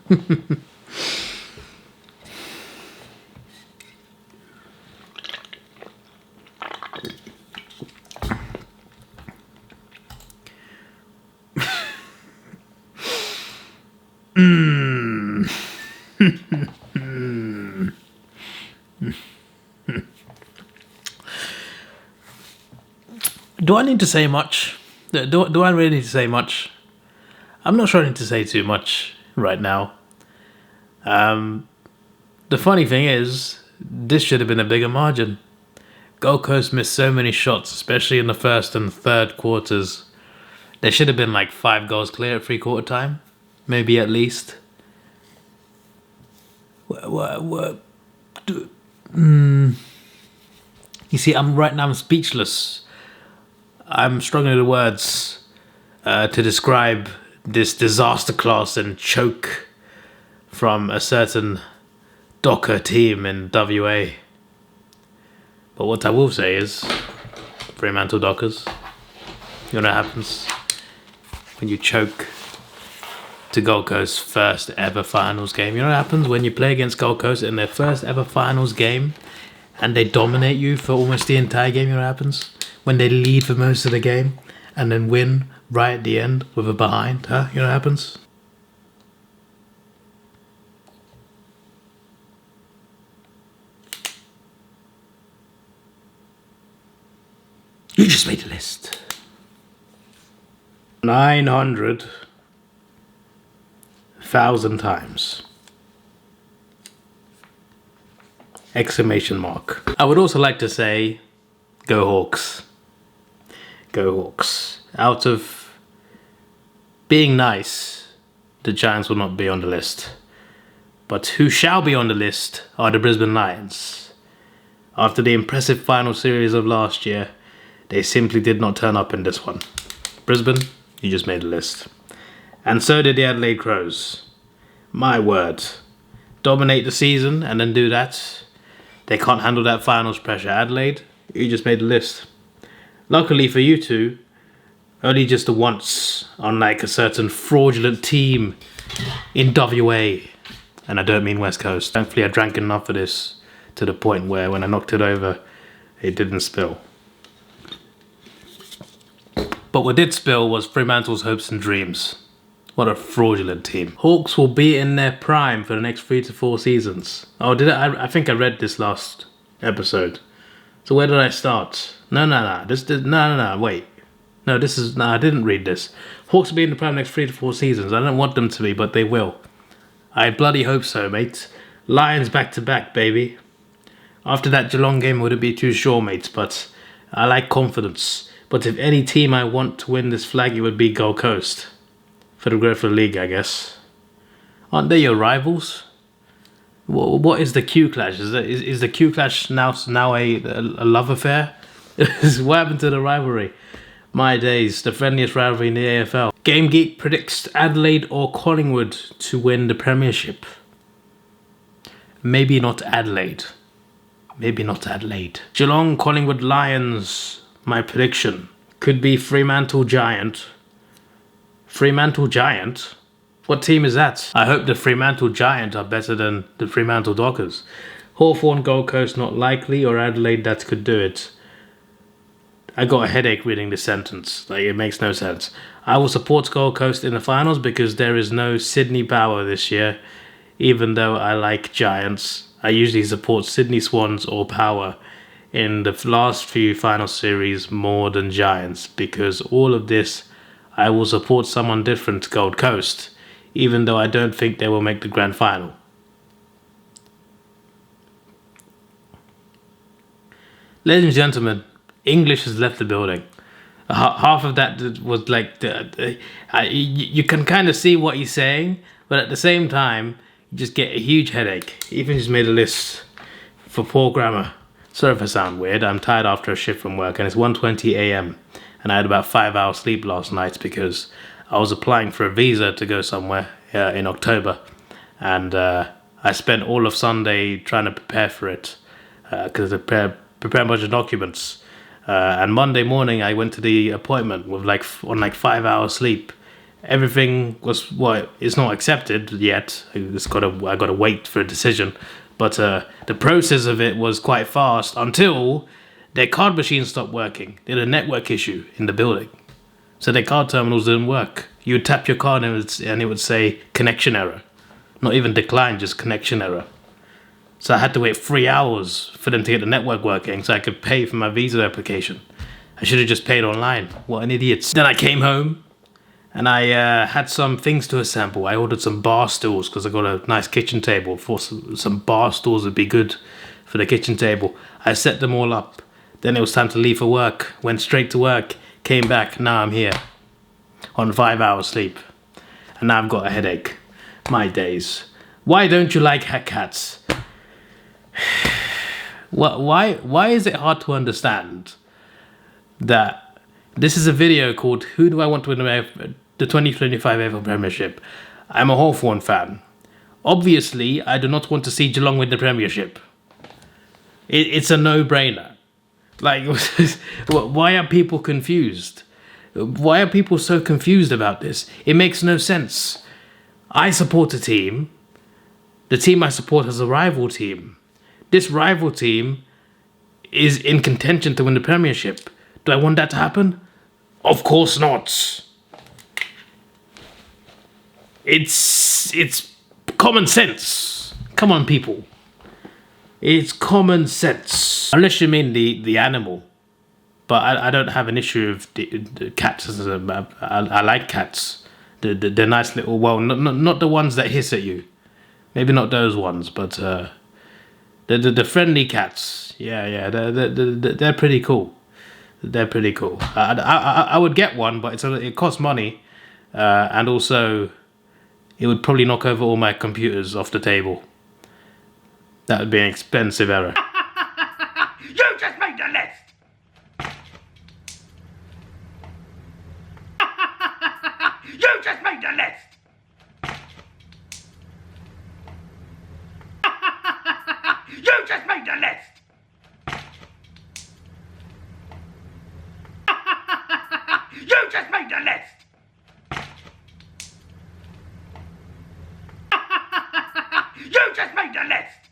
Do I need to say much? Do I really need to say much? I'm not sure I need to say too much right now. The funny thing is, this should have been a bigger margin. Gold Coast missed so many shots, especially in the first and third quarters. There should have been like 5 goals clear at 3/4 time, maybe at least. You see, I'm speechless. I'm struggling with words to describe this disaster class and choke from a certain Docker team in WA. But what I will say is, Fremantle Dockers, you know what happens when you choke to Gold Coast's first ever finals game? You know what happens when you play against Gold Coast in their first ever finals game and they dominate you for almost the entire game? You know what happens when they lead for most of the game and then win right at the end with a behind? Huh? You know what happens? You just made a list. 900,000 times. Exclamation mark. I would also like to say, go Hawks. Go Hawks. Out of being nice, the Giants will not be on the list. But who shall be on the list are the Brisbane Lions. After the impressive final series of last year, they simply did not turn up in this one. Brisbane, you just made a list. And so did the Adelaide Crows. My word. Dominate the season and then do that. They can't handle that finals pressure. Adelaide, you just made a list. Luckily for you two, only just the once, unlike a certain fraudulent team in WA. And I don't mean West Coast. Thankfully I drank enough of this to the point where when I knocked it over, it didn't spill. But what did spill was Fremantle's hopes and dreams. What a fraudulent team. Hawks will be in their prime for the next 3 to 4 seasons. Oh, did I think I read this last episode. So where did I start? No, wait. No, I didn't read this. Hawks will be in the prime next 3 to 4 seasons. I don't want them to be, but they will. I bloody hope so, mate. Lions back to back, baby. After that Geelong game, would it be too sure, mate? But I like confidence. But if any team I want to win this flag, it would be Gold Coast. For the growth of the league, I guess. Aren't they your rivals? What is the Q Clash? Is the Q Clash now a love affair? What happened to the rivalry? My days, the friendliest rivalry in the AFL. Game Geek predicts Adelaide or Collingwood to win the premiership. Maybe not Adelaide. Maybe not Adelaide. Geelong, Collingwood, Lions. My prediction could be Fremantle Giant. Fremantle Giant? What team is that? I hope the Fremantle Giant are better than the Fremantle Dockers. Hawthorn, Gold Coast, not likely, or Adelaide, that could do it. I got a headache reading this sentence. Like, it makes no sense. I will support Gold Coast in the finals because there is no Sydney Power this year. Even though I like Giants, I usually support Sydney Swans or Power in the last few final series more than Giants, because all of this I will support someone different to Gold Coast, even though I don't think they will make the grand final. Ladies and gentlemen, English has left the building. Half of that was like, you can kind of see what he's saying, but at the same time, you just get a huge headache. Even just made a list for poor grammar. Sorry if I sound weird, I'm tired after a shift from work and it's 1:20 AM and I had about 5 hours sleep last night because I was applying for a visa to go somewhere in October, and I spent all of Sunday trying to prepare for it because I prepare a bunch of documents, and Monday morning I went to the appointment with like 5 hours sleep, everything was, well, it's not accepted yet. I gotta wait for a decision. But the process of it was quite fast until their card machine stopped working. They had a network issue in the building. So their card terminals didn't work. You would tap your card and it would say connection error. Not even decline, just connection error. So I had to wait 3 hours for them to get the network working so I could pay for my Visa application. I should have just paid online. What an idiot. Then I came home and I had some things to assemble. I ordered some bar stools because I got a nice kitchen table. For some bar stools would be good for the kitchen table. I set them all up. Then it was time to leave for work. Went straight to work. Came back. Now I'm here on 5 hours sleep. And now I've got a headache. My days. Why don't you like cats? Why is it hard to understand that this is a video called Who Do I Want to Win the 2025 AFL Premiership? I'm a Hawthorn fan. Obviously, I do not want to see Geelong win the Premiership. It's a no-brainer. Like, why are people confused? Why are people so confused about this? It makes no sense. I support a team. The team I support has a rival team. This rival team is in contention to win the Premiership. Do I want that to happen? Of course not. It's common sense. Come on, people. It's common sense. Unless you mean the animal. But I don't have an issue with the cats. I like cats. They're nice little, well, not the ones that hiss at you. Maybe not those ones, but the friendly cats. Yeah, they're pretty cool. They're pretty cool. I would get one, but it costs money. And also, it would probably knock over all my computers off the table. That would be an expensive error. You just made the list! You just made the list! You just made the list! You just made the list! You just made the list!